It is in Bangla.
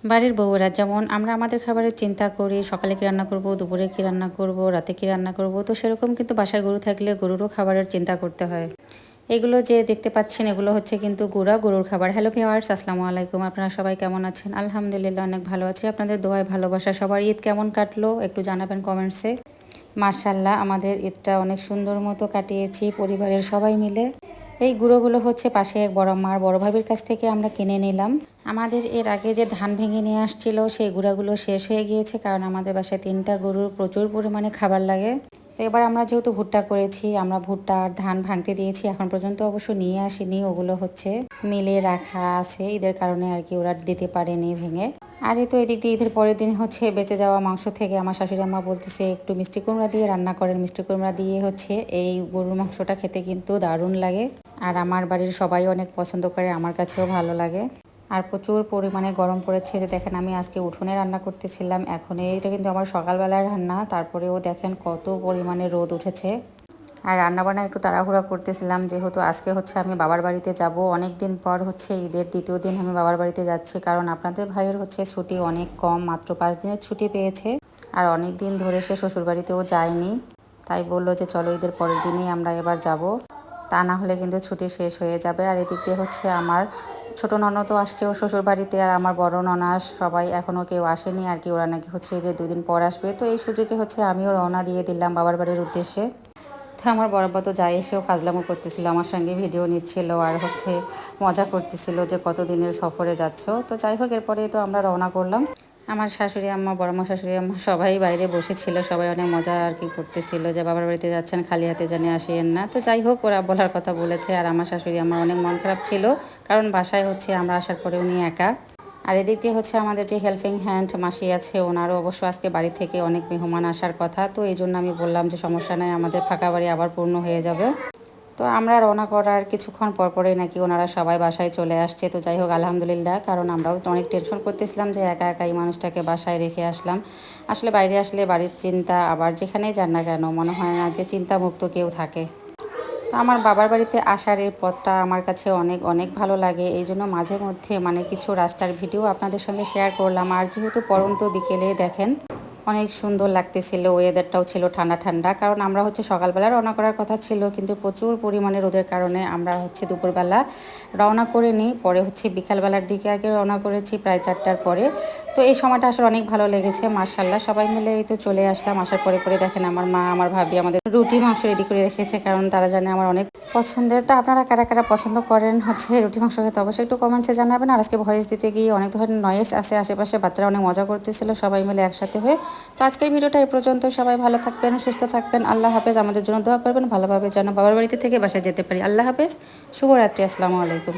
বাড়ির বউরা যেমন আমরা আমাদের খাবারের চিন্তা করি, সকালে কী রান্না করব, দুপুরে কী রান্না করব, রাতে কী রান্না করব, তো সেরকম কিন্তু বাসায় গরু থাকলে গরুরও খাবারের চিন্তা করতে হয়। এগুলো যে দেখতে পাচ্ছেন এগুলো হচ্ছে কিন্তু গরুর খাবার। হ্যালো ভিউয়ার্স, আসসালামু আলাইকুম। আপনারা সবাই কেমন আছেন? আলহামদুলিল্লাহ অনেক ভালো আছি। আপনাদের দোয়ায় ভালোবাসা। সবার ঈদ কেমন কাটলো একটু জানাবেন কমেন্টসে। মাশাআল্লাহ আমাদের ঈদটা অনেক সুন্দর মতো কাটিয়েছি পরিবারের সবাই মিলে। এই গুঁড়োগুলো হচ্ছে পাশে এক বড় মার বড় ভাবির কাছ থেকে আমরা কিনে নিলাম। আমাদের এর আগে যে ধান ভেঙে নিয়ে আসছিল সেই গুঁড়াগুলো শেষ হয়ে গিয়েছে, কারণ আমাদের বাসায় 3টা গরুর প্রচুর পরিমাণে খাবার লাগে। তো এবার আমরা যেহেতু ভুট্টা করেছি, আমরা ভুট্টা আর ধান ভাঙতে দিয়েছি। এখন পর্যন্ত অবশ্য নিয়ে আসিনি, ওগুলো হচ্ছে মিলে রাখা আছে, ঈদের কারণে আর কি ওরা দিতে পারেনি ভেঙে। আর এই তো এদিক দিয়ে ঈদের পরের দিন হচ্ছে বেঁচে যাওয়া মাংস থেকে আমার শাশুড়ি আম্মা বলতেছে একটু মিষ্টি কুমড়া দিয়ে রান্না করেন। মিষ্টি কুমড়া দিয়ে হচ্ছে এই গরুর মাংসটা খেতে কিন্তু দারুণ লাগে। আর আমার বাড়ির সবাই অনেক পছন্দ করে, আমার কাছেও ভালো লাগে। আর প্রচুর পরিমাণে গরম পড়েছে, যে দেখেন আমি আজকে উঠোনে রান্না করতেছিলাম। এখন এইটা কিন্তু আমার সকালবেলার রান্না, তারপরেও দেখেন কত পরিমাণে রোদ উঠেছে। আর রান্নাবান্না একটু তাড়াহুড়া করতেছিলাম, যেহেতু আজকে হচ্ছে আমি বাবার বাড়িতে যাব। অনেক দিন পর হচ্ছে ঈদের দ্বিতীয় দিন আমি বাবার বাড়িতে যাচ্ছি, কারণ আপনাদের ভাইয়ের হচ্ছে ছুটি অনেক কম, মাত্র 5 দিনের ছুটি পেয়েছে। আর অনেক দিন ধরে সে শ্বশুরবাড়িতেও যায়নি, তাই বললো যে চলো ঈদের পরের দিনই আমরা এবার যাব, তা না হলে কিন্তু ছুটি শেষ হয়ে যাবে। আর এদিক দিয়ে হচ্ছে আমার ছোটো ননদও আসছে ও শ্বশুর বাড়িতে, আর আমার বড় ননাস সবাই এখনও কেউ আসেনি আর কি। ওরা নাকি হচ্ছে ঈদের 2 দিন পর আসবে। তো এই সুযোগে হচ্ছে আমিও রওনা দিয়ে দিলাম বাবার বাড়ির উদ্দেশ্যে। তো আমার বড় আব্বা তো যাই এসেও ফাজলামো করতেছিল, আমার সঙ্গে ভিডিও নিচ্ছিল আর হচ্ছে মজা করতেছিল যে কত দিনের সফরে যাচ্ছ। তো যাই হোক, এরপরে তো আমরা রওনা করলাম। আমার শাশুড়ি আম্মা, বড়মা শাশুড়ি আম্মা সবাই বাইরে বসেছিল, সবাই অনেক মজা আর কি করতেছিল যে বাবার বাড়িতে যাচ্ছেন, খালি হাতে জানি আসেন না। তো যাই হোক, ওরা বলার কথা বলেছে। আর আমার শাশুড়ি আমার অনেক মন খারাপ ছিল, কারণ বাসায় হচ্ছে আমরা আসার পরে উনি একা। আর এদিক দিয়ে হচ্ছে আমাদের যে হেল্পিং হ্যান্ড মাসি আছে, ওনারও অবশ্য আজকে বাড়ি থেকে অনেক মেহমান আসার কথা। তো এই জন্য আমি বললাম যে সমস্যা নাই, আমাদের ফাঁকা বাড়ি আবার পূর্ণ হয়ে যাবে। তো আমরা রওনা করার কিছুক্ষণ পরপরেই নাকি ওনারা সবাই বাসায় চলে আসছে। তো যাই হোক আলহামদুলিল্লাহ, কারণ আমরাও তো অনেক টেনশন করতেছিলাম যে একা একা এই মানুষটাকে বাসায় রেখে আসলাম। আসলে বাইরে আসলে বাড়ির চিন্তা, আবার যেখানেই যান না কেন মনে হয় না যে চিন্তামুক্ত কেউ থাকে। তো আমার বাবার বাড়িতে আসার এই পথটা আমার কাছে অনেক অনেক ভালো লাগে, এই জন্য মাঝে মধ্যে মানে কিছু রাস্তার ভিডিও আপনাদের সঙ্গে শেয়ার করলাম। আর যেহেতু পড়ন্ত বিকেলে দেখেন অনেক সুন্দর লাগতেছিল, ওয়েদারটাও ছিল ঠান্ডা ঠান্ডা, কারণ আমরা হচ্ছে সকালবেলা রওনা করার কথা ছিল, কিন্তু প্রচুর পরিমাণে রোদের কারণে আমরা হচ্ছে দুপুরবেলা রওনা করে নিই। পরে হচ্ছে বিকালবেলার দিকে আগে রওনা করেছি প্রায় 4টার পরে। তো এই সময়টা আসলে অনেক ভালো লেগেছে মাশাআল্লাহ। সবাই মিলে এই তো চলে আসলাম। আসার পরে পরে দেখেন আমার মা, আমার ভাবি আমাদের রুটি মাংস রেডি করে রেখেছে, কারণ তারা জানে আমার অনেক পছন্দের। তো আপনারা কারা কারা পছন্দ করেন হচ্ছে রুটি মাংস খেতে, অবশ্যই একটু কমেন্টসে জানাবেন। আর আজকে ভয়েস দিতে গিয়ে অনেক ধরনের নয়েজ আছে আশেপাশে, বাচ্চারা অনেক মজা করতেছিল সবাই মিলে একসাথে হয়ে। তো আজকের ভিডিওটা এই পর্যন্ত। সবাই ভালো থাকবেন, সুস্থ থাকবেন। আল্লাহ হাফেজ। আমাদের জন্য দোয়া করবেন ভালোভাবে যেন বাবার বাড়িতে থেকে বাসায় যেতে পারি। আল্লাহ হাফেজ, শুভরাত্রি, আসসালামু আলাইকুম।